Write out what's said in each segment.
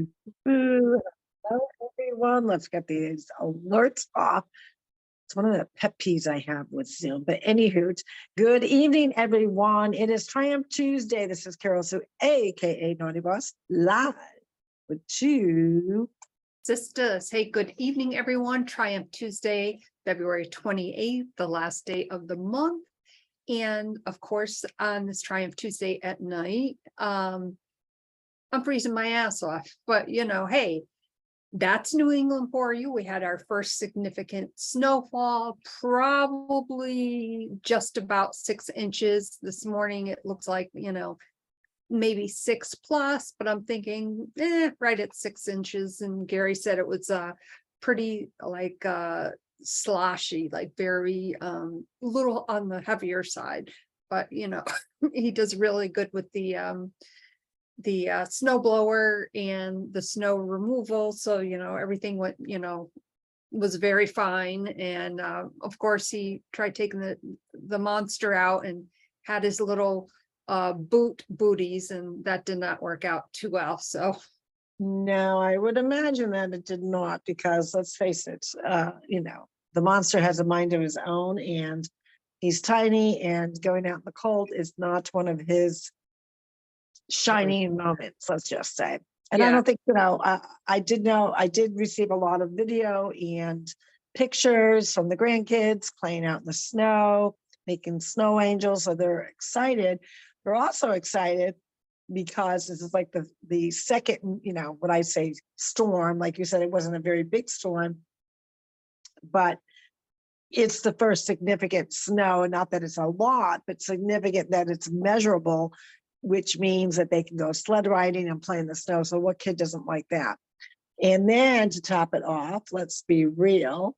Ooh, hello, everyone. Let's get these alerts off. It's one of the pet peeves I have with Zoom. But anywho, good evening, everyone. It is Triumph Tuesday. This is Carroll-Sue, aka Naughty Boss, live with two Sisters. Hey, good evening, everyone. Triumph Tuesday, February 28th, the last day of the month. And of course, on this Triumph Tuesday at night, I'm freezing my ass off. But, hey, that's New England for you. We had our first significant snowfall, probably just about 6 inches this morning. It looks like, maybe 6+, but I'm thinking, right at 6 inches. And Gary said it was pretty like sloshy, like very little on the heavier side. But he does really good with the snow blower and the snow removal. So everything went was very fine. And of course he tried taking the monster out and had his little booties, and that did not work out too well. So no, I would imagine that it did not, because let's face it, the monster has a mind of his own, and he's tiny, and going out in the cold is not one of his shining moments, let's just say. And I don't think, I did receive a lot of video and pictures from the grandkids playing out in the snow, making snow angels. So they're excited. They're also excited because this is like the second, what I say, storm. Like you said, it wasn't a very big storm, but it's the first significant snow. And not that it's a lot, but significant that it's measurable, which means that they can go sled riding and play in the snow. So what kid doesn't like that? And then to top it off, let's be real,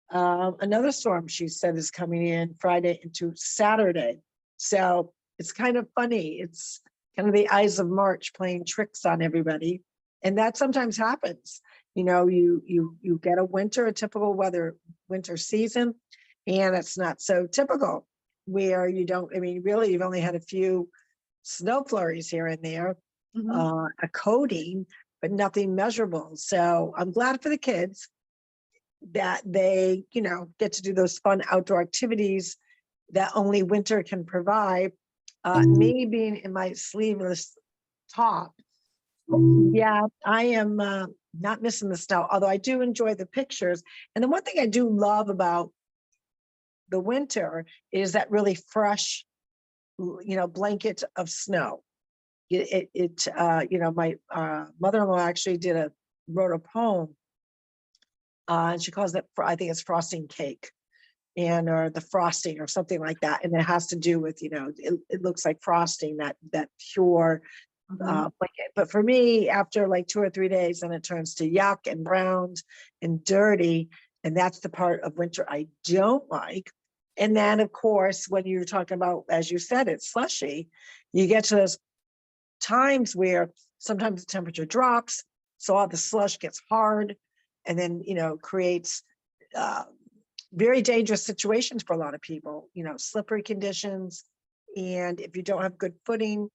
another storm, she said, is coming in Friday into Saturday. So it's kind of funny. It's kind of the Ides of March playing tricks on everybody. And that sometimes happens. You get a typical winter season, and it's not so typical where you don't, really, you've only had a few snow flurries here and there, a coating, but nothing measurable. So I'm glad for the kids that they, get to do those fun outdoor activities that only winter can provide. Me being in my sleeveless top, yeah, I am not missing the snow, although I do enjoy the pictures. And the one thing I do love about the winter is that really fresh, blanket of snow. My mother-in-law actually wrote a poem, and she calls it, I think it's frosting cake, or the frosting or something like that. And it has to do with, it looks like frosting, that pure blanket. But for me, after like 2 or 3 days, then it turns to yuck and brown and dirty. And that's the part of winter I don't like. And then, of course, when you're talking about, as you said, it's slushy, you get to those times where sometimes the temperature drops, so all the slush gets hard, and then, creates very dangerous situations for a lot of people, slippery conditions. And if you don't have good footing,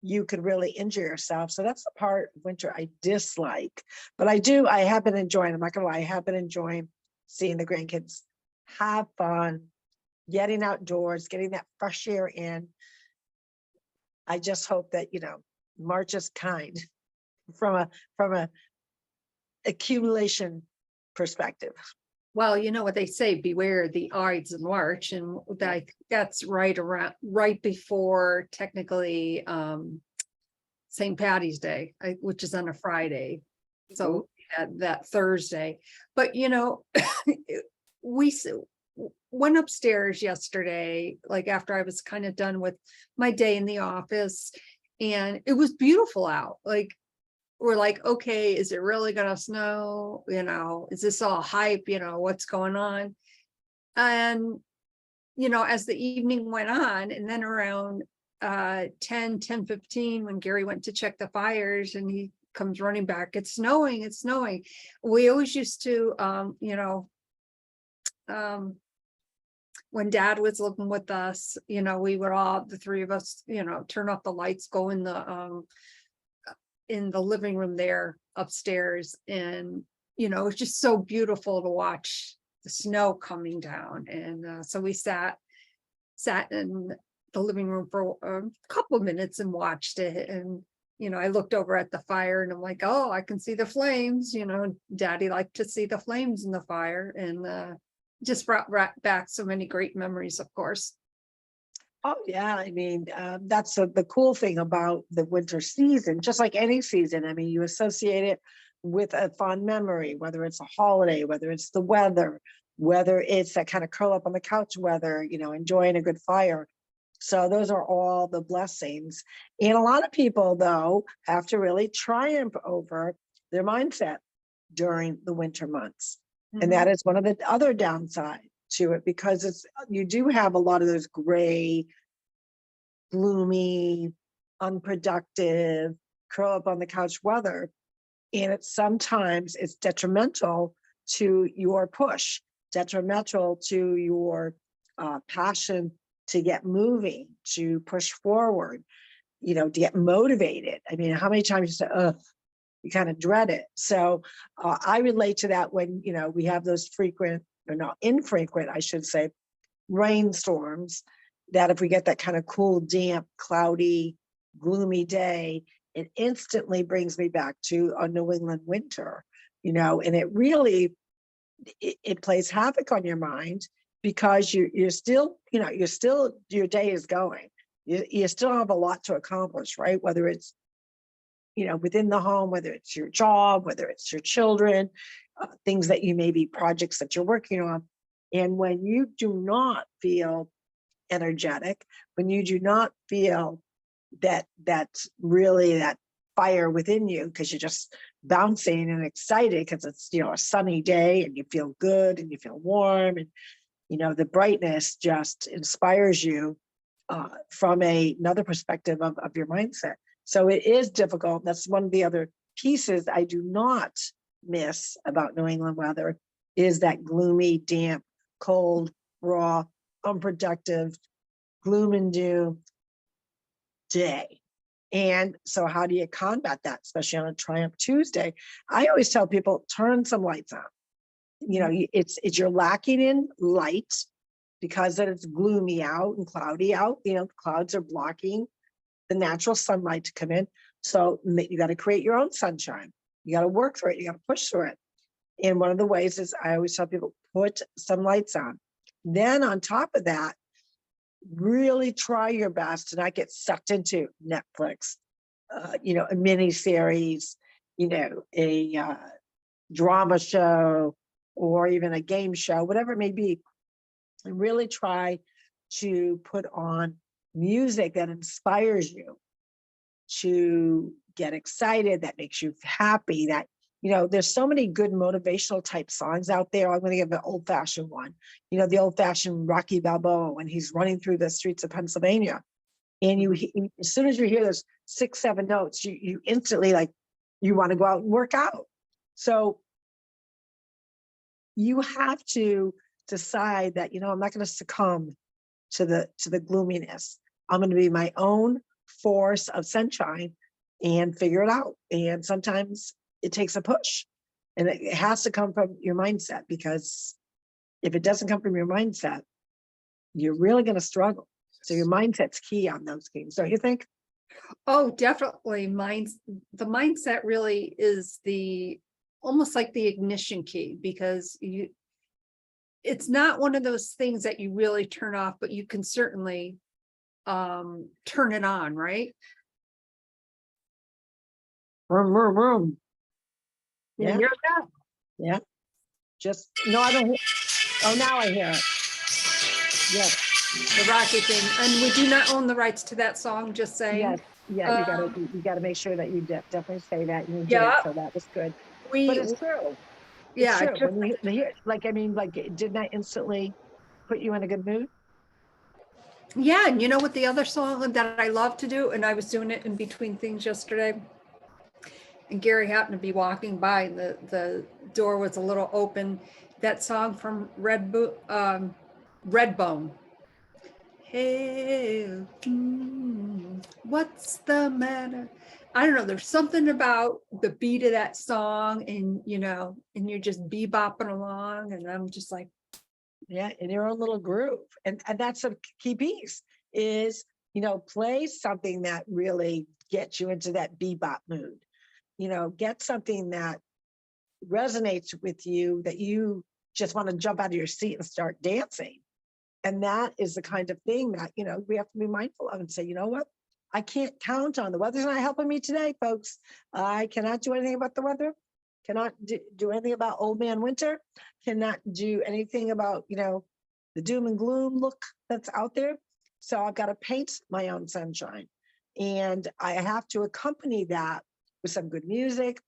you could really injure yourself. So that's the part of winter I dislike. But I have been enjoying, I'm not gonna lie, I have been enjoying seeing the grandkids have fun, getting outdoors, getting that fresh air in. I just hope that, March is kind from a accumulation perspective. well, you know what they say, beware the Ides of March, and that's right before technically St. Patty's Day, which is on a Friday. So that Thursday. But we went upstairs yesterday, like after I was kind of done with my day in the office, and it was beautiful out. Like, we're like, okay, is it really gonna snow? Is this all hype? What's going on? And as the evening went on, and then around 10:15, when Gary went to check the fires, and he comes running back, it's snowing. We always used to when Dad was living with us, we would all, the three of us, turn off the lights, go in in the living room there upstairs. And, you know, it's just so beautiful to watch the snow coming down. And so we sat in the living room for a couple of minutes and watched it. And, you know, I looked over at the fire and I'm like, oh, I can see the flames. You know, Daddy liked to see the flames in the fire, and just brought back so many great memories, of course. Oh, yeah. I mean, that's the cool thing about the winter season, just like any season. I mean, you associate it with a fond memory, whether it's a holiday, whether it's the weather, whether it's that kind of curl up on the couch weather, you know, enjoying a good fire. So those are all the blessings. And a lot of people, though, have to really triumph over their mindset during the winter months. And that is one of the other downsides to it, because you do have a lot of those gray, gloomy, unproductive, curl up on the couch weather. And sometimes it's detrimental to your push, detrimental to your passion to get moving, to push forward, you know, to get motivated. I mean, how many times you say, ugh, you kind of dread it. So I relate to that when, you know, we have those frequent, or not infrequent, I should say, rainstorms, that if we get that kind of cool, damp, cloudy, gloomy day, it instantly brings me back to a New England winter, you know, and it really, it plays havoc on your mind, because you're still, you know, your day is going. You still have a lot to accomplish, right? Whether it's, you know, within the home, whether it's your job, whether it's your children, things that you maybe projects that you're working on. And when you do not feel energetic, when you do not feel that really that fire within you, because you're just bouncing and excited because it's, you know, a sunny day and you feel good and you feel warm, and, you know, the brightness just inspires you from another perspective of your mindset. So it is difficult. That's one of the other pieces I do not miss about New England weather, is that gloomy, damp, cold, raw, unproductive, gloom and doom day. And so how do you combat that, especially on a Triumph Tuesday? I always tell people, turn some lights on. You know, it's you're lacking in light because it's gloomy out and cloudy out. You know, the clouds are blocking the natural sunlight to come in. So you got to create your own sunshine. You got to work through it. You got to push through it. And one of the ways is, I always tell people, put some lights on. Then on top of that, really try your best to not get sucked into Netflix, you know, a mini series, you know, a drama show, or even a game show, whatever it may be. And really try to put on music that inspires you to get excited, that makes you happy, that, you know, there's so many good motivational type songs out there. I'm going to give an old fashioned one, you know, the old fashioned Rocky Balboa when he's running through the streets of Pennsylvania. And as soon as you hear those 6, 7 notes, you instantly, like, you want to go out and work out. So you have to decide that, you know, I'm not going to succumb to the gloominess. I'm going to be my own force of sunshine and figure it out. And sometimes it takes a push, and it has to come from your mindset, because if it doesn't come from your mindset, you're really going to struggle. So your mindset's key on those games, don't you think? Oh, definitely. The mindset really is almost like the ignition key, because it's not one of those things that you really turn off, but you can certainly turn it on, right? Vroom, vroom, vroom. You Yeah. hear that? Yeah. Just, no, I don't. Oh, now I hear it. Yes. The Rocky thing. And we do not own the rights to that song, just saying. Yes. Yeah. You gotta make sure that you definitely say that. You did, Yeah. so that was good. But We, it's true. yeah, It's true. When you hear, like, I mean, like, didn't that instantly put you in a good mood? yeah. And you know what the other song that I love to do, and I was doing it in between things yesterday, and Gary happened to be walking by, and the door was a little open. That song from Redbone. Hey, what's the matter? I don't know, there's something about the beat of that song and, and you're just bebopping along and I'm just like, Yeah, in your own little groove. And that's a key piece is, play something that really gets you into that bebop mood. Get something that resonates with you, that you just want to jump out of your seat and start dancing. And that is the kind of thing that, we have to be mindful of and say, you know what? I can't count on the weather's not helping me today, folks. I cannot do anything about the weather. Cannot do anything about old man winter. Cannot do anything about, the doom and gloom look that's out there. So I've got to paint my own sunshine. And I have to accompany that with some good music.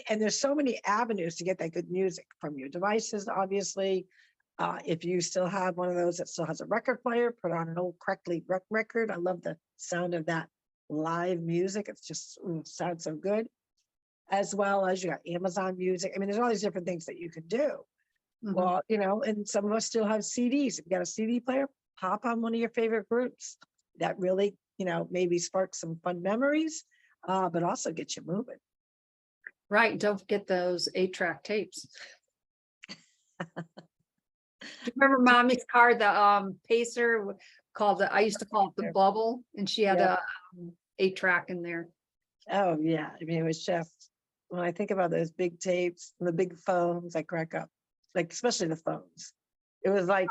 And there's so many avenues to get that good music from your devices, obviously. If you still have one of those that still has a record player, put on an old crackly record. I love the sound of that live music. It's just sounds so good. As well as you got Amazon Music. I mean, there's all these different things that you can do. Well, and some of us still have CDs. If you got a CD player, pop on one of your favorite groups. That really, maybe sparks some fun memories, but also get you moving. right, don't forget those 8-track tapes. Do you remember Mommy's car, the Pacer I used to call it the Bubble, and she had a 8-track in there. Oh yeah, I mean, it was just, when I think about those big tapes and the big phones, I crack up, like especially the phones. It was like,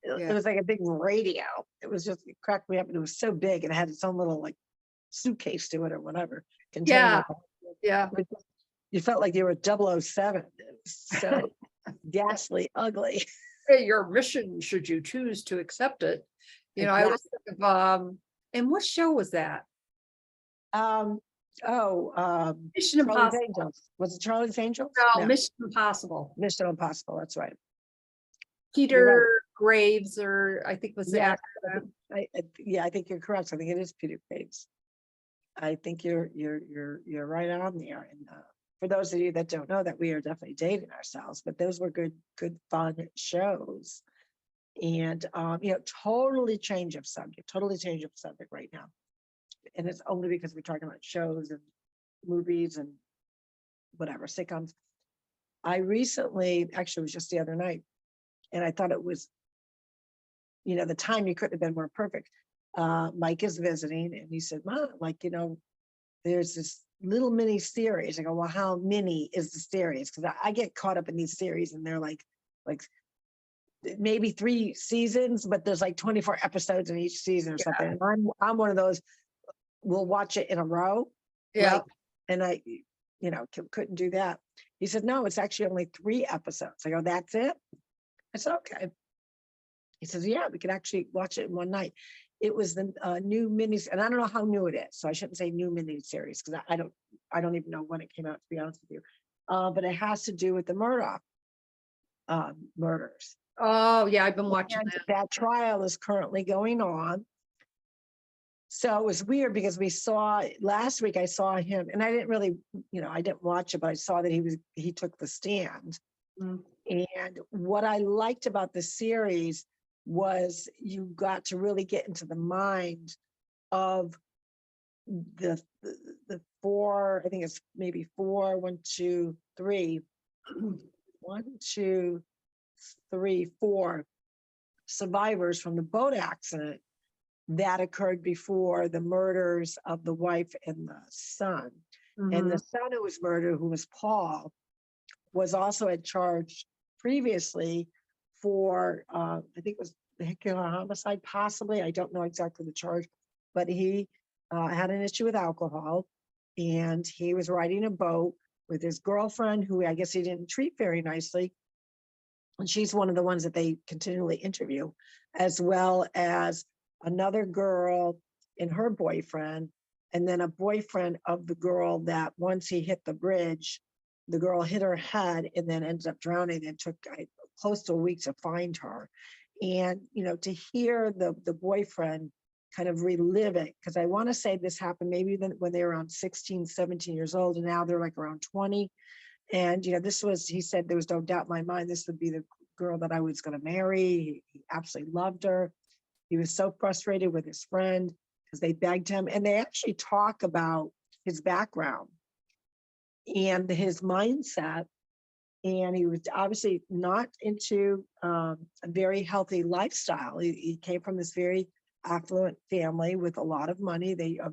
it was like a big radio. It was just, it cracked me up, and it was so big and it had its own little like suitcase to it or whatever. Yeah, container. You felt like you were 007. It was so ghastly, ugly. Hey, your mission, should you choose to accept it. I was think of, and what show was that? Mission Mission Charlie's Impossible. Angels. Was it Charlie's Angels? No, Mission Impossible. Mission Impossible, that's right. Peter Graves, or I think was the actor. I think you're correct. I think it is Peter Graves. I think you're right on there. And for those of you that don't know, that we are definitely dating ourselves, but those were good fun shows. And totally change of subject right now. And it's only because we're talking about shows and movies and whatever, sitcoms. I recently, actually it was just the other night, and I thought it was, the timing couldn't have been more perfect. Mike is visiting and he said, Mom, there's this little mini series. I go, well, how mini is the series? Because I get caught up in these series and they're like maybe 3 seasons, but there's like 24 episodes in each season or something. And I'm one of those, we'll watch it in a row. Yeah. And I, couldn't do that. He said, no, it's actually only 3 episodes. I go, that's it? I said, okay. He says, yeah, we can actually watch it in one night. It was the new mini, and I don't know how new it is, so I shouldn't say new mini series because I don't even know when it came out, to be honest with you. But it has to do with the Murdaugh murders. Oh yeah, I've been watching that. That trial is currently going on. So it was weird because last week I saw him, and I didn't really, I didn't watch it, but I saw that he took the stand. And what I liked about the series was you got to really get into the mind of the 4, I think it's maybe 4, 1, 2, 3, 1, 2, 3, 4 survivors from the boat accident that occurred before the murders of the wife and the son. And the son who was murdered, who was Paul, was also at charge previously for, I think it was vehicular homicide, possibly. I don't know exactly the charge, but he had an issue with alcohol, and he was riding a boat with his girlfriend, who I guess he didn't treat very nicely. And she's one of the ones that they continually interview, as well as another girl and her boyfriend, and then a boyfriend of the girl that once he hit the bridge, the girl hit her head and then ended up drowning, and took close to a week to find her. And, to hear the boyfriend kind of relive it, because I want to say this happened maybe when they were around 16, 17 years old, and now they're like around 20. And, he said, there was no doubt in my mind, this would be the girl that I was going to marry. He absolutely loved her. He was so frustrated with his friend. because they begged him, and they actually talk about his background and his mindset. And he was obviously not into a very healthy lifestyle. He came from this very affluent family with a lot of money. They a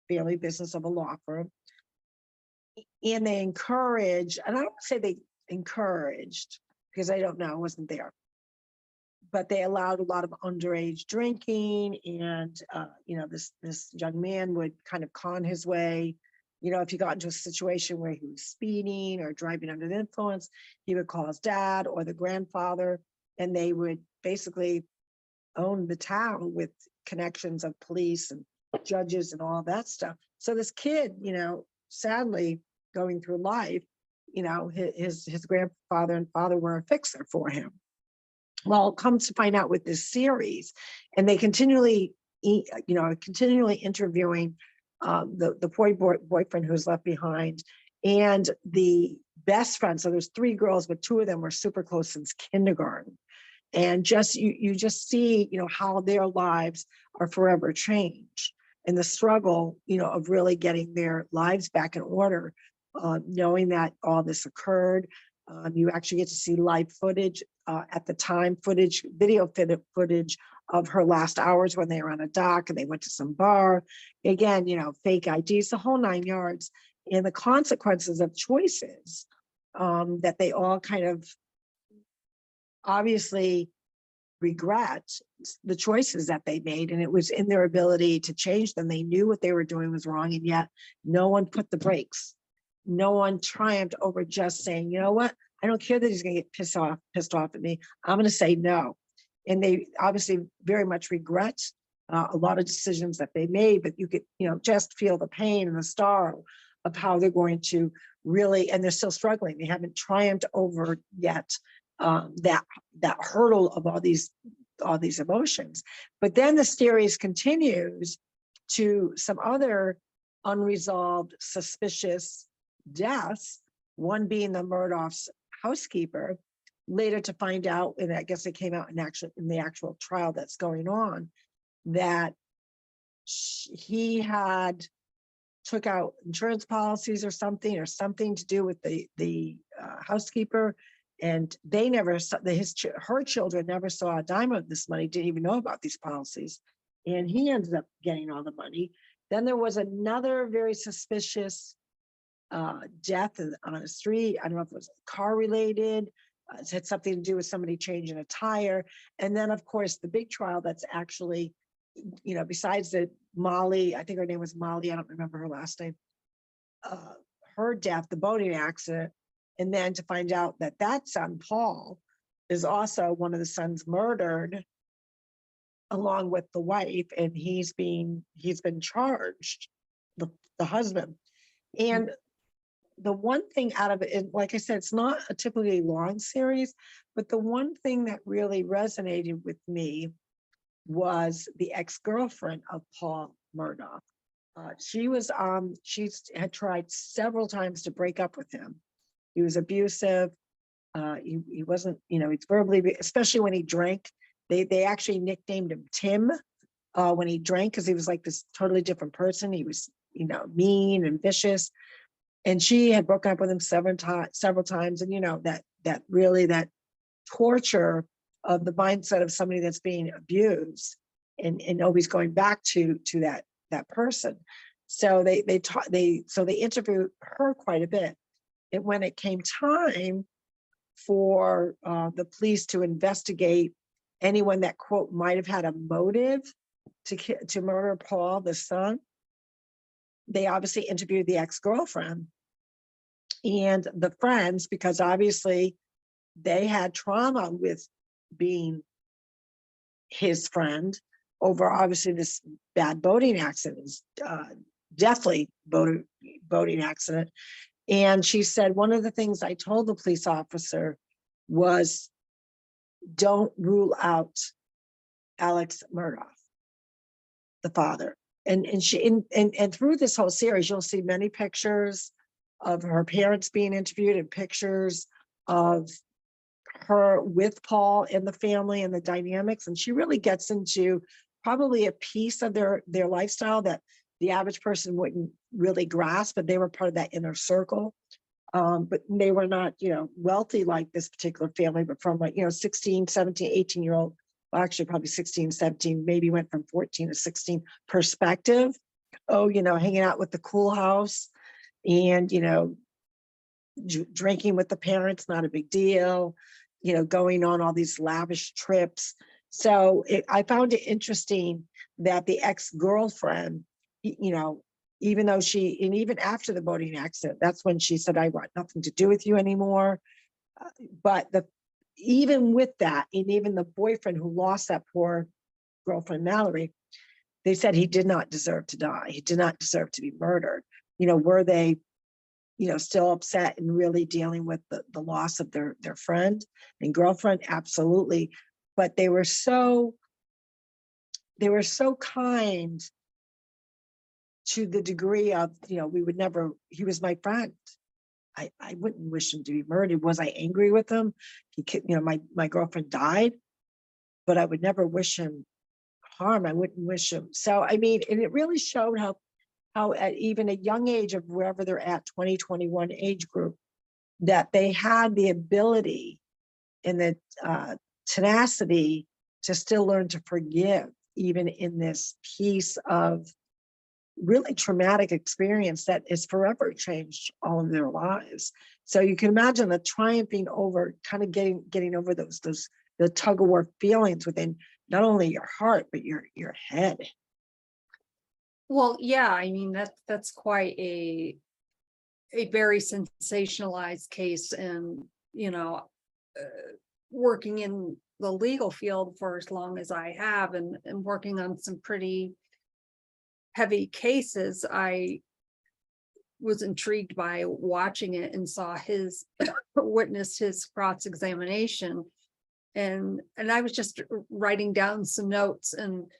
family business of a law firm. And they encourage, and I don't say they encouraged, because I don't know, I wasn't there, but they allowed a lot of underage drinking. And this young man would kind of con his way. If he got into a situation where he was speeding or driving under the influence, he would call his dad or the grandfather, and they would basically own the town with connections of police and judges and all that stuff. So this kid, sadly going through life, his grandfather and father were a fixer for him. Well, comes to find out with this series, and they continually interviewing the boyfriend who's left behind, and the best friend. So there's 3 girls, but 2 of them were super close since kindergarten. And you just see, how their lives are forever changed, and the struggle, of really getting their lives back in order, knowing that all this occurred. You actually get to see live footage at the time, video footage of her last hours when they were on a dock and they went to some bar. Again, fake IDs, the whole 9 yards, and the consequences of choices that they all kind of obviously regret the choices that they made, and it was in their ability to change them. They knew what they were doing was wrong, and yet no one put the brakes. No one triumphed over just saying, you know what, I don't care that he's going to get pissed off at me. I'm going to say no. And they obviously very much regret a lot of decisions that they made, but you could, just feel the pain and the sorrow of how they're going to really, and they're still struggling. They haven't triumphed over yet that hurdle of all these emotions. But then the series continues to some other unresolved, suspicious deaths, one being the Murdaugh's housekeeper, later to find out, and I guess it came out in the actual trial that's going on, that he had took out insurance policies or something to do with the housekeeper, and they never saw her children never saw a dime of this money, didn't even know about these policies, and he ended up getting all the money. Then there was another very suspicious death on a street. I don't know if it was car related. It had something to do with somebody changing a tire. And then, of course, the big trial that's actually, besides the Molly, I think her name was Molly, I don't remember her last name, her death, the boating accident. And then to find out that son, Paul, is also one of the sons murdered along with the wife, and he's been charged, the husband. And the one thing out of it, and like I said, it's not a typically long series, but the one thing that really resonated with me was the ex-girlfriend of Paul Murdaugh. She had tried several times to break up with him. He was abusive. He wasn't, he's verbally, especially when he drank. They actually nicknamed him Tim when he drank, because he was like this totally different person. He was, mean and vicious. And she had broken up with him several times. And, that really, that torture of the mindset of somebody that's being abused and always going back to that person. So they interviewed her quite a bit. And when it came time for the police to investigate anyone that, quote, might have had a motive to murder Paul, the son, they obviously interviewed the ex-girlfriend and the friends, because obviously they had trauma with being his friend over obviously this bad boating accident, deathly boating accident. And she said, one of the things I told the police officer was, don't rule out Alex Murdaugh, the father. And through this whole series, you'll see many pictures of her parents being interviewed and pictures of her with Paul and the family and the dynamics. And she really gets into probably a piece of their lifestyle that the average person wouldn't really grasp, but they were part of that inner circle. But they were not, wealthy like this particular family, but from 16, 17, 18-year-old, well, actually probably 16, 17, maybe went from 14 to 16 perspective. Oh, hanging out with the cool house and, drinking with the parents, not a big deal, going on all these lavish trips. So I found it interesting that the ex-girlfriend, even though and even after the boating accident, that's when she said, I want nothing to do with you anymore. But even with that, and even the boyfriend who lost that poor girlfriend, Mallory, they said he did not deserve to die. He did not deserve to be murdered. Were they, still upset and really dealing with the loss of their friend and girlfriend? Absolutely. But they were so kind to the degree of, we would never, he was my friend. I wouldn't wish him to be murdered. Was I angry with him? My girlfriend died, but I would never wish him harm. I wouldn't wish him. So, and it really showed how at even a young age of wherever they're at, 20, 21 age group, that they had the ability and the tenacity to still learn to forgive, even in this piece of really traumatic experience that has forever changed all of their lives. So you can imagine the triumphing over, kind of getting over the tug of war feelings within not only your heart, but your head. Well, yeah, that's quite a very sensationalized case, and working in the legal field for as long as I have, and working on some pretty heavy cases, I was intrigued by watching it and saw witnessed his cross-examination, and I was just writing down some notes, and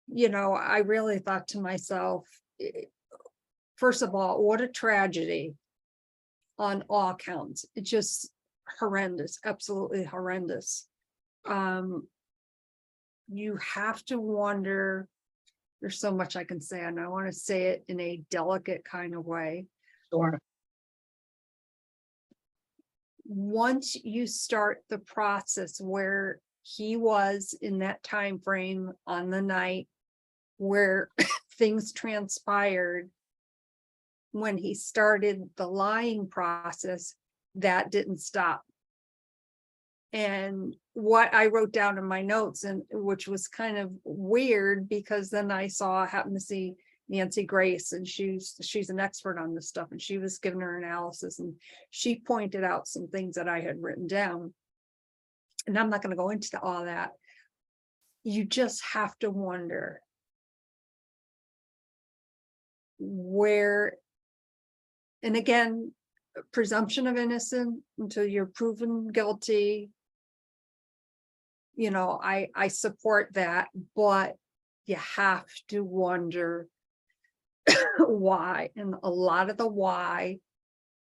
I really thought to myself, first of all, what a tragedy on all counts. It's just horrendous, absolutely horrendous. You have to wonder, there's so much I can say, and I want to say it in a delicate kind of way. Sure. Once you start the process where he was in that time frame on the night where things transpired, when he started the lying process, that didn't stop. And what I wrote down in my notes, and which was kind of weird, because then I happened to see Nancy Grace, and she's an expert on this stuff, and she was giving her analysis, and she pointed out some things that I had written down. And I'm not going to go into all that. You just have to wonder where, and again, presumption of innocence until you're proven guilty. I support that, but you have to wonder why. And a lot of the why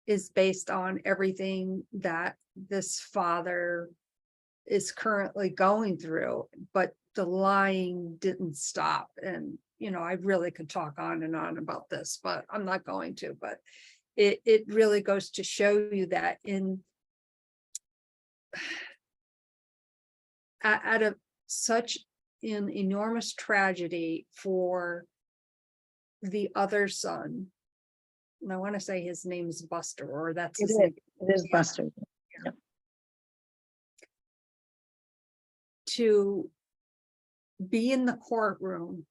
is based on everything that this father is currently going through, but the lying didn't stop. And I really could talk on and on about this, but I'm not going to. But it really goes to show you that out of such an enormous tragedy for the other son, and I want to say his name is Buster, or that's his name. It is Buster. Yeah. To be in the courtroom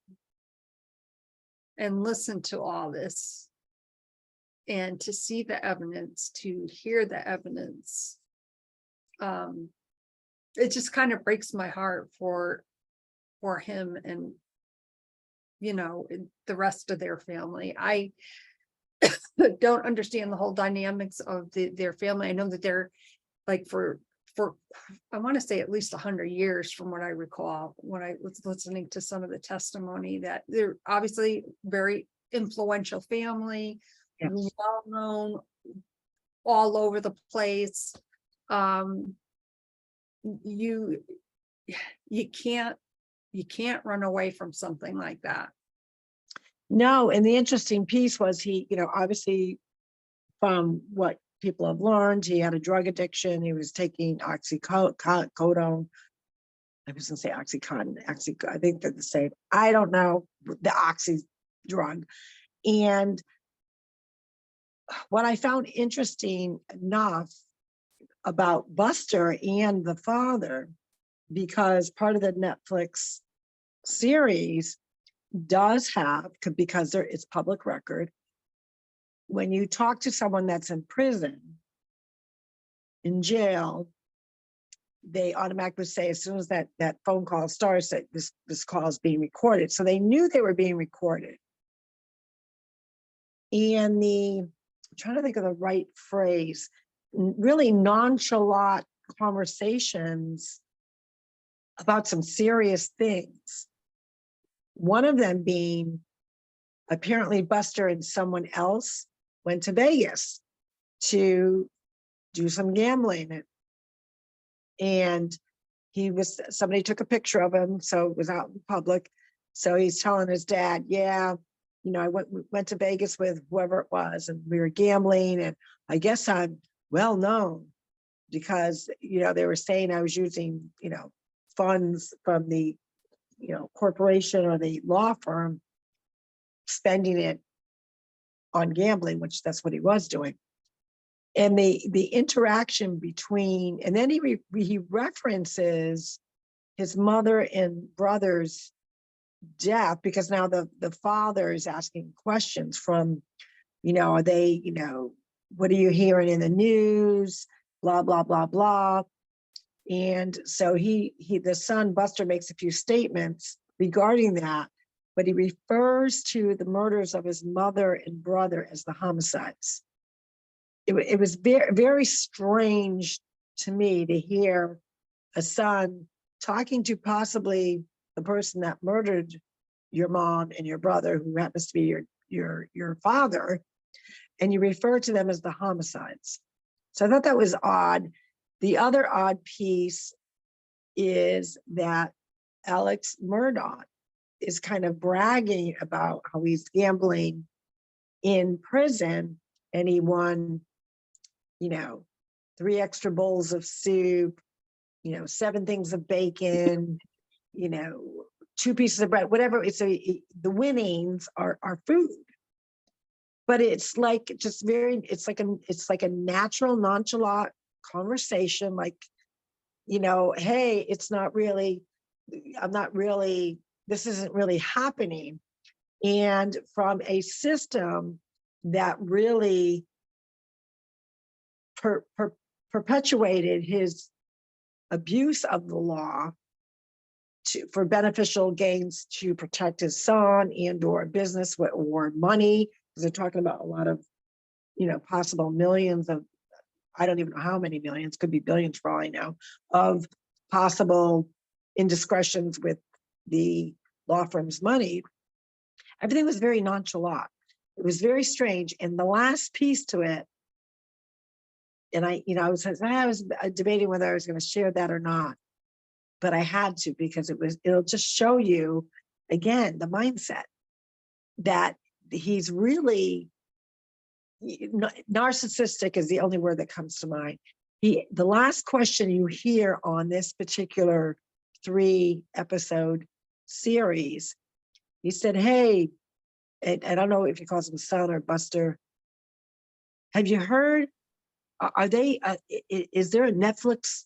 and listen to all this, and to see the evidence, to hear the evidence, it just kind of breaks my heart for him and the rest of their family. I don't understand the whole dynamics of their family. I know that they're like for I want to say at least 100 years, from what I recall when I was listening to some of the testimony, that they're obviously very influential family. Yes. Well known all over the place. You you can't run away from something like that. No, and the interesting piece was he, obviously from what people have learned, he had a drug addiction. He was taking oxycodone. I was gonna say Oxycontin, I think they're the same. I don't know, the oxy drug. And what I found interesting enough about Buster and the father, because part of the Netflix series does have, because it's public record, when you talk to someone that's in prison, in jail, they automatically say, as soon as that phone call starts, that this call is being recorded. So they knew they were being recorded. And I'm trying to think of the right phrase, really nonchalant conversations about some serious things. One of them being, apparently Buster and someone else went to Vegas to do some gambling. And somebody took a picture of him, so it was out in public. So he's telling his dad, yeah, I went to Vegas with whoever it was, and we were gambling, and I guess I'm well known because, they were saying I was using, funds from the, corporation or the law firm, spending it on gambling, which that's what he was doing. And the interaction between, and then he references his mother and brother's death, because now the father is asking questions from, are they, what are you hearing in the news, blah, blah, blah, blah. And so the son, Buster, makes a few statements regarding that, but he refers to the murders of his mother and brother as the homicides. It was very, very strange to me to hear a son talking to possibly the person that murdered your mom and your brother, who happens to be your father, and you refer to them as the homicides. So I thought that was odd. The other odd piece is that Alex Murdaugh is kind of bragging about how he's gambling in prison, and he won 3 extra bowls of soup, 7 things of bacon, 2 pieces of bread, whatever. The winnings are food, but it's like it's like a natural, nonchalant conversation. Like, hey, it's not really, this isn't really happening. And from a system that really perpetuated his abuse of the law for beneficial gains to protect his son and or business or money, because they're talking about a lot of, possible millions of, I don't even know how many millions, could be billions for all I know, of possible indiscretions with the law firm's money. Everything was very nonchalant. It was very strange. And the last piece to it, and I was debating whether I was going to share that or not, but I had to, because it'll just show you again the mindset that he's really narcissistic is the only word that comes to mind. The last question you hear on this particular 3-episode series, he said, hey, and I don't know if he calls him son or Buster, have you heard, is there a Netflix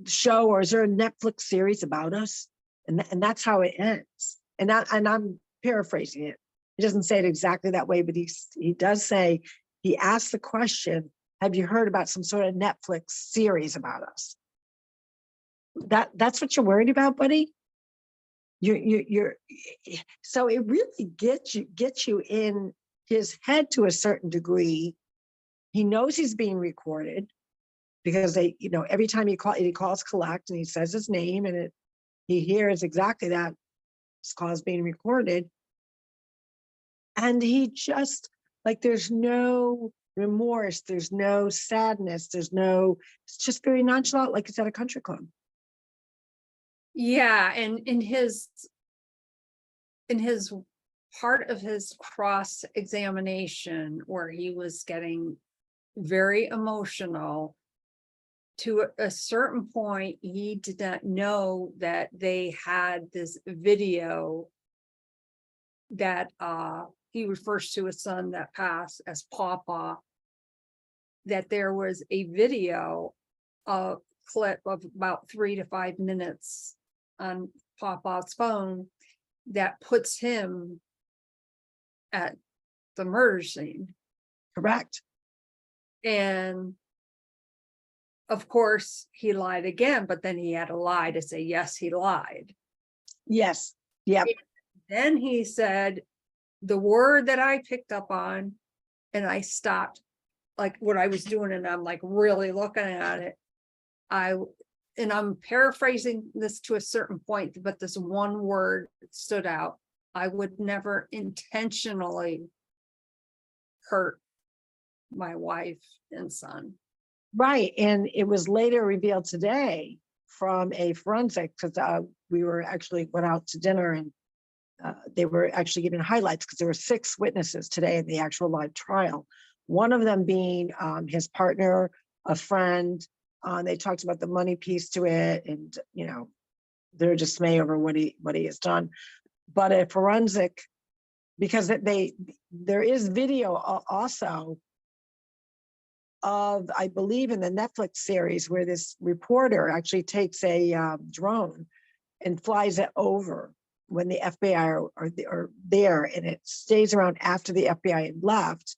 show, or is there a Netflix series about us? And that's how it ends. And I'm paraphrasing it. He doesn't say it exactly that way, but he does say, he asked the question, have you heard about some sort of Netflix series about us? That's what you're worried about, buddy? You're so it really gets you in his head to a certain degree. He knows he's being recorded, because every time he calls collect and he says his name, and he hears exactly that his call is being recorded. And he just, like, there's no remorse, there's no sadness, it's just very nonchalant, like it's at a country club. Yeah, and in his part of his cross examination where he was getting very emotional, to a certain point, he did not know that they had this video that he refers to his son that passed as Papa, that there was a video, a clip of about 3 to 5 minutes on Papa's phone that puts him at the murder scene. Correct. And of course, he lied again, but then he had to lie to say, yes, he lied. Yes. Yep. Then he said, the word that I picked up on, and I stopped like what I was doing, and I'm like really looking at it. And I'm paraphrasing this to a certain point, but this one word stood out. I would never intentionally hurt my wife and son. Right. And it was later revealed today from a forensic, because we were actually went out to dinner, and they were actually giving highlights because there were 6 witnesses today in the actual live trial. One of them being his partner, a friend. They talked about the money piece to it, and their dismay over what he has done. But a forensic, because there is video also of, I believe, in the Netflix series where this reporter actually takes a drone and flies it over when the FBI are there, and it stays around after the FBI had left.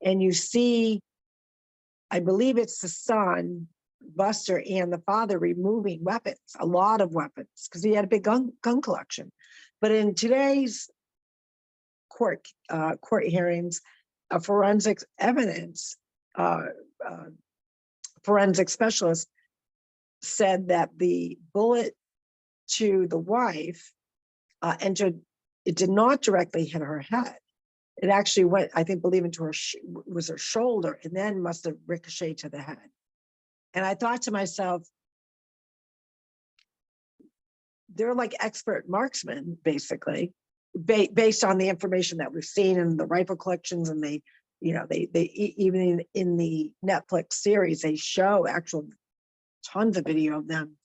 And you see, I believe it's the son, Buster, and the father removing weapons, a lot of weapons, because he had a big gun collection. But in today's court hearings, a forensic evidence forensic specialist said that the bullet to the wife entered, it did not directly hit her head. It actually went, I think, believe into her, was her shoulder, and then must have ricocheted to the head. And I thought to myself, they're like expert marksmen, basically, based on the information that we've seen in the rifle collections. And they even in the Netflix series, they show actual tons of video of them,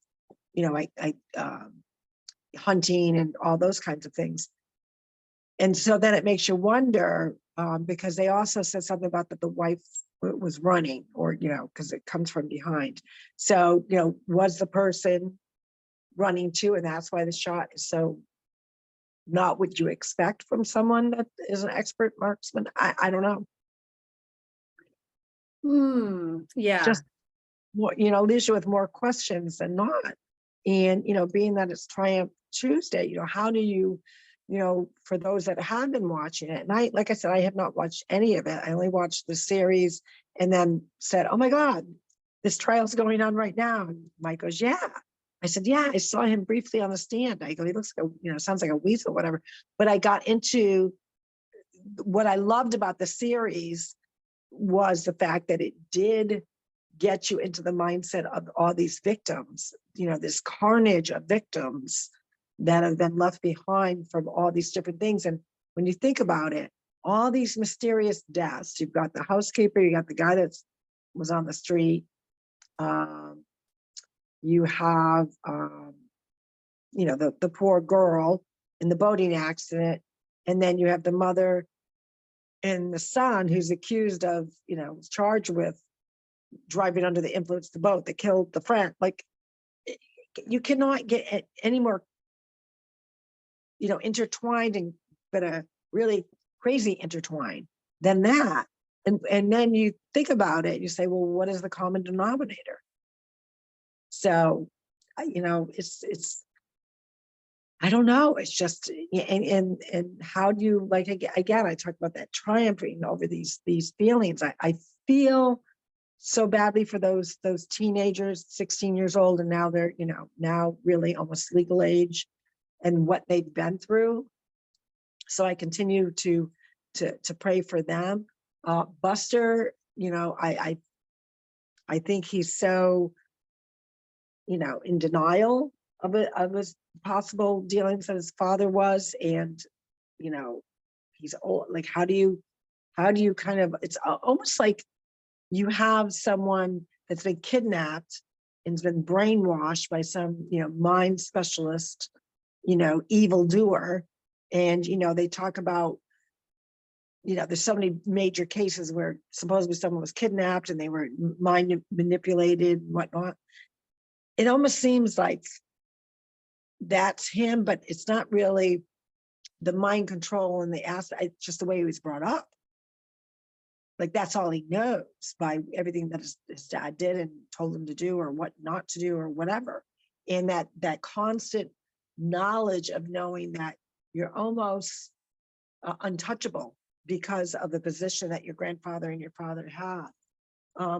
hunting and all those kinds of things. And so then it makes you wonder, because they also said something about that the wife was running, or, because it comes from behind. So, was the person running too? And that's why the shot is so not what you expect from someone that is an expert marksman. I don't know. Yeah. Just more, leaves you with more questions than not. And, being that it's Triumph Tuesday, how do you, for those that have been watching it, and like I said, I have not watched any of it. I only watched the series and then said, oh my God, this trial's going on right now. And Mike goes, yeah. I said, yeah, I saw him briefly on the stand. I go, he looks like sounds like a weasel, whatever. But I got into what I loved about the series was the fact that it did get you into the mindset of all these victims, this carnage of victims that have been left behind from all these different things. And when you think about it, all these mysterious deaths, you've got the housekeeper, you got the guy that was on the street, you have, the poor girl in the boating accident, and then you have the mother and the son who's accused of, charged with driving under the influence of the boat that killed the friend. Like, you cannot get any more, intertwined, and but a really crazy intertwined than that. And then you think about it, you say, well, what is the common denominator? So, it's I don't know. It's just, and how do you, like, again, I talk about that triumphing over these feelings. I feel so badly for those teenagers, 16 years old, and now they're, now really almost legal age, and what they've been through. So I continue to pray for them. Buster, I think he's so, in denial of his possible dealings that his father was, and you know, he's old. Like, how do you kind of? It's almost like you have someone that's been kidnapped and's been brainwashed by some, mind specialist, evildoer, and they talk about, there's so many major cases where supposedly someone was kidnapped and they were mind manipulated and whatnot. It almost seems like that's him, but it's not really the mind control and the aspect. It's just the way he was brought up. Like, that's all he knows by everything that his dad did and told him to do, or what not to do, or whatever. And that constant knowledge of knowing that you're almost untouchable because of the position that your grandfather and your father had.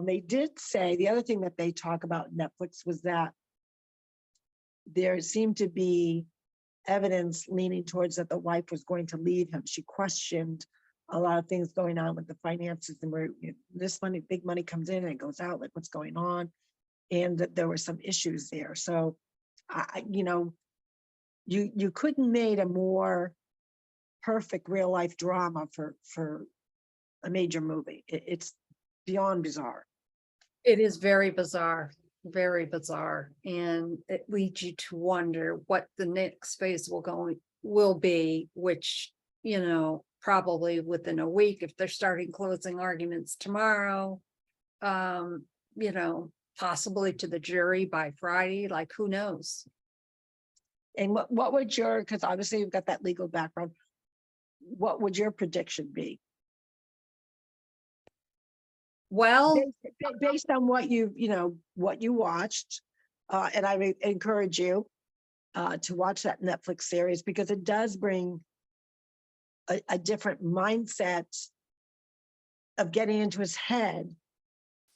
They did say, the other thing that they talk about in Netflix was that there seemed to be evidence leaning towards that the wife was going to leave him. She questioned a lot of things going on with the finances, and where this money, big money, comes in and it goes out, like what's going on, and that there were some issues there. So, you couldn't made a more perfect real life drama for a major movie. It's beyond bizarre. It is very bizarre, and it leads you to wonder what the next phase will be, which, probably within a week, if they're starting closing arguments tomorrow, possibly to the jury by Friday, like, who knows? And what would because obviously you've got that legal background, what would your prediction be? Well, based on what what you watched, and I would encourage you to watch that Netflix series, because it does bring a different mindset of getting into his head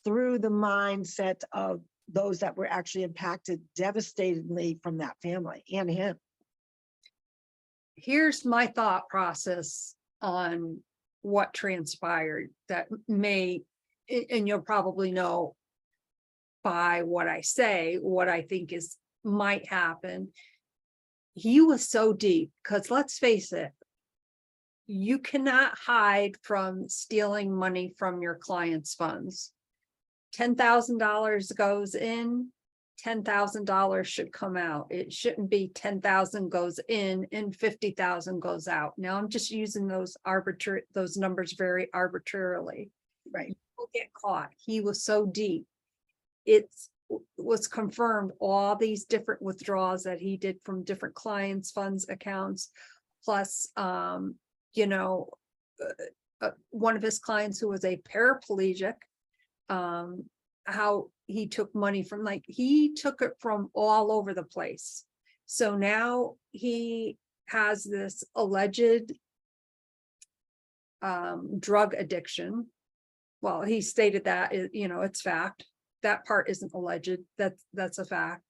through the mindset of those that were actually impacted devastatingly from that family and him. Here's my thought process on what transpired that may, and you'll probably know by what I say, what I think might happen. He was so deep, because let's face it, you cannot hide from stealing money from your client's funds. $10,000 goes in, $10,000 should come out. It shouldn't be 10,000 goes in and 50,000 goes out. Now I'm just using those numbers very arbitrarily. Right. People get caught. He was so deep. It was confirmed, all these different withdrawals that he did from different clients' funds accounts, plus one of his clients who was a paraplegic, how he took money from, he took it from all over the place. So now he has this alleged drug addiction. Well, he stated that, it's fact. That part isn't alleged. That's a fact.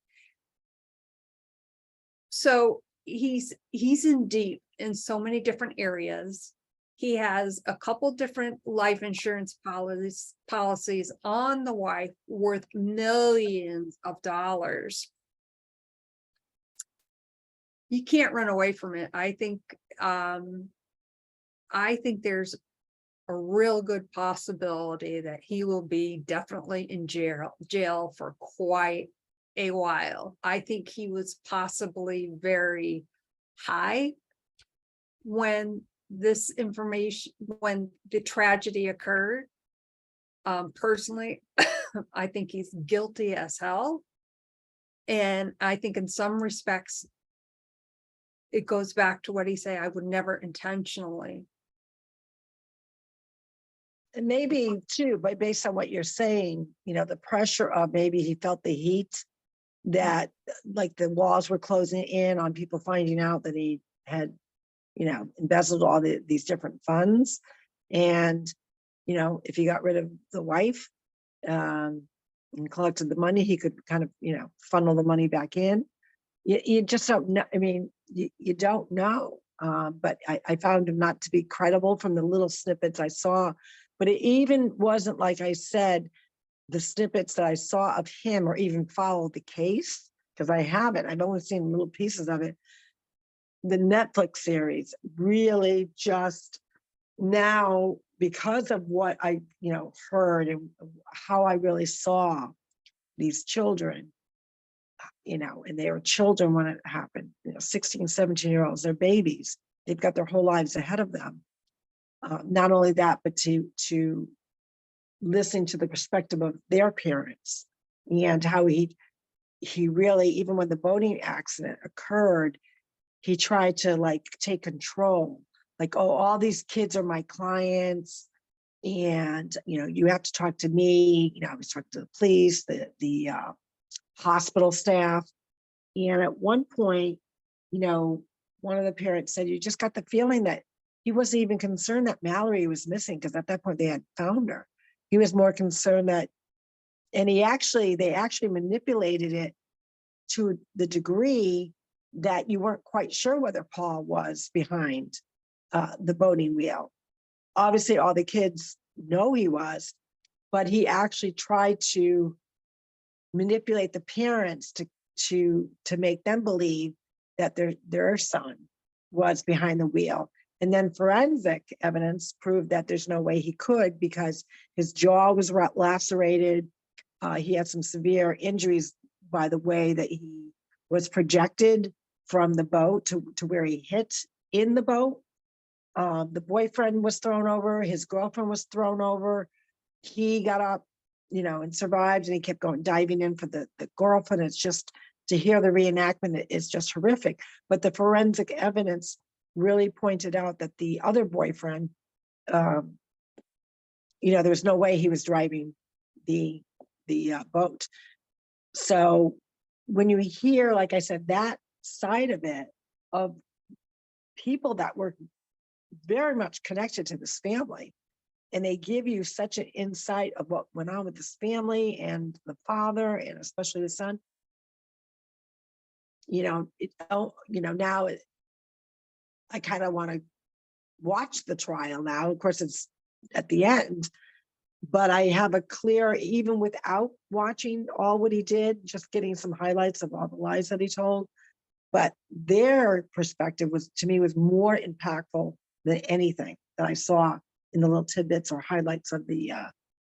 So he's in deep in so many different areas. He has a couple different life insurance policies on the wife worth millions of dollars. You can't run away from it. I think there's a real good possibility that he will be definitely in jail for quite a while. I think he was possibly very high when when the tragedy occurred. Personally, I think he's guilty as hell. And I think in some respects, it goes back to what he said, I would never intentionally. And maybe too, but based on what you're saying, the pressure of, maybe he felt the heat that, like, the walls were closing in on people finding out that he had, embezzled all these different funds. And, if he got rid of the wife and collected the money, he could kind of, funnel the money back in. You just don't know. I mean, you don't know. But I found him not to be credible from the little snippets I saw. But it even wasn't, like I said, the snippets that I saw of him or even followed the case. because I haven't. I've only seen little pieces of it. The Netflix series really just now, because of what I, heard and how I really saw these children, and they were children when it happened, 16, 17-year-olds, they're babies. They've got their whole lives ahead of them. Not only that, but to listen to the perspective of their parents and how he really, even when the boating accident occurred, he tried to like take control, like, oh, all these kids are my clients, and you have to talk to me. I was talking to the police, the hospital staff, and at one point, one of the parents said, you just got the feeling that he wasn't even concerned that Mallory was missing, because at that point they had found her. He was more concerned that, and they actually manipulated it to the degree that you weren't quite sure whether Paul was behind the boating wheel. Obviously, all the kids know he was, but he actually tried to manipulate the parents to make them believe that their son was behind the wheel. And then forensic evidence proved that there's no way he could, because his jaw was lacerated. He had some severe injuries by the way that he was projected from the boat to where he hit in the boat. The boyfriend was thrown over, his girlfriend was thrown over. He got up, and survived, and he kept going, diving in for the girlfriend. It's just, to hear the reenactment is just horrific. But the forensic evidence really pointed out that the other boyfriend, there was no way he was driving the boat. So when you hear, like I said, that side of it, of people that were very much connected to this family, and they give you such an insight of what went on with this family and the father, and especially the son, now I kind of want to watch the trial now. Of course, it's at the end, but I have a clear, even without watching all what he did, just getting some highlights of all the lies that he told. But their perspective to me was more impactful than anything that I saw in the little tidbits or highlights of the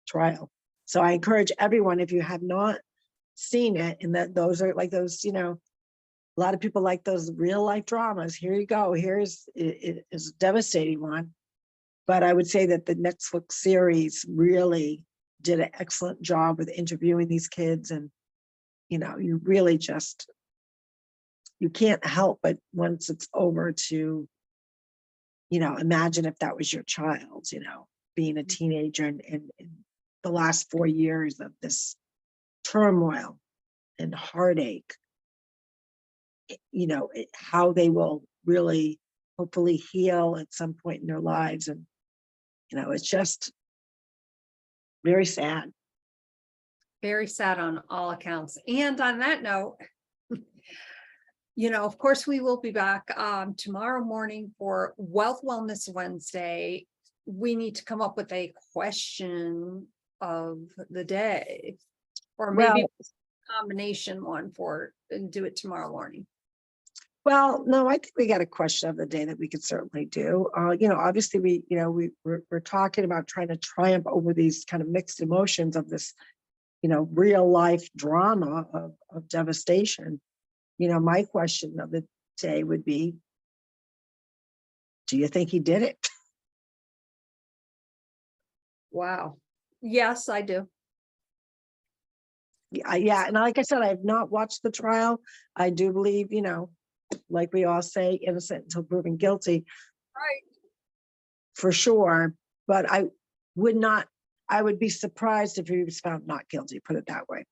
trial. So I encourage everyone, if you have not seen it, and that those are like those, a lot of people like those real life dramas. Here you go. It is a devastating one. But I would say that the Netflix series really did an excellent job with interviewing these kids. And, you really just, you can't help but, once it's over, to, imagine if that was your child, being a teenager and the last 4 years of this turmoil and heartache, how they will really hopefully heal at some point in their lives. And, it's just very sad. Very sad on all accounts. And on that note, of course, we will be back tomorrow morning for Wealth Wellness Wednesday. We need to come up with a question of the day, or maybe a combination one and do it tomorrow morning. Well, no, I think we got a question of the day that we could certainly do. Obviously we're talking about trying to triumph over these kind of mixed emotions of this, real life drama of devastation. My question of the day would be, do you think he did it? Wow. Yes, I do. Yeah. And like I said, I have not watched the trial. I do believe, like we all say, innocent until proven guilty. Right. For sure. But I would be surprised if he was found not guilty, put it that way.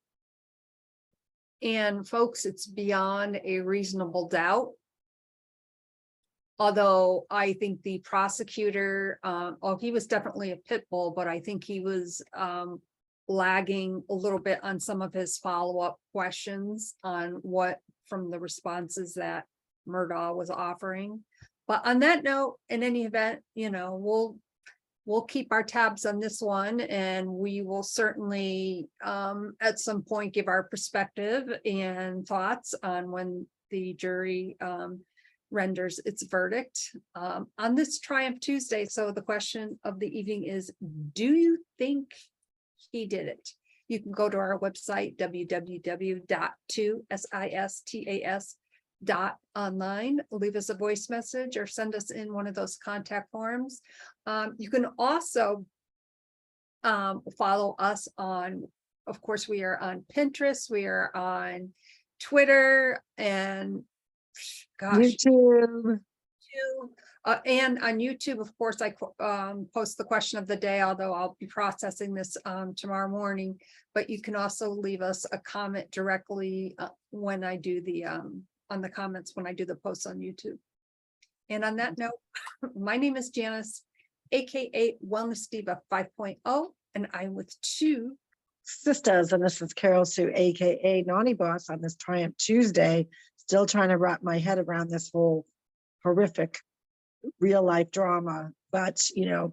And folks, it's beyond a reasonable doubt. Although I think the prosecutor, he was definitely a pit bull, but I think he was lagging a little bit on some of his follow-up questions on from the responses that Murdaugh was offering. But on that note, in any event, we'll we'll keep our tabs on this one, and we will certainly at some point give our perspective and thoughts on when the jury renders its verdict on this Triumph Tuesday. So the question of the evening is, do you think he did it? You can go to our website, www.TwoSistas.online, leave us a voice message or send us in one of those contact forms. You can also follow us on, of course, we are on Pinterest, we are on Twitter, and gosh, YouTube. And on YouTube, of course, I post the question of the day, although I'll be processing this tomorrow morning. But you can also leave us a comment directly when I do the on the comments when I do the posts on YouTube. And on that note, my name is Janice, aka Wellness Diva 5.0, and I'm with TwoSistas, and this is Carroll-Sue, aka Naughty Boss, on this Triumph Tuesday. Still trying to wrap my head around this whole horrific real life drama, but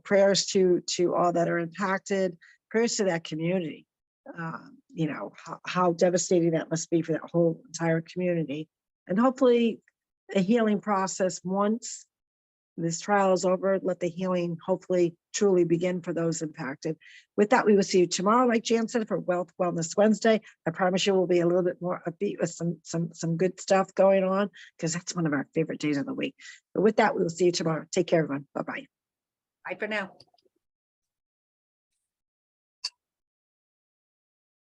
prayers to all that are impacted, prayers to that community. How devastating that must be for that whole entire community, and hopefully a healing process once this trial is over. Let the healing hopefully truly begin for those impacted. With that, we will see you tomorrow, like Jan said, for Wellness Wednesday. I promise you we'll be a little bit more upbeat with some good stuff going on, because that's one of our favorite days of the week. But with that, we will see you tomorrow. Take care, everyone. Bye-bye. bye for now.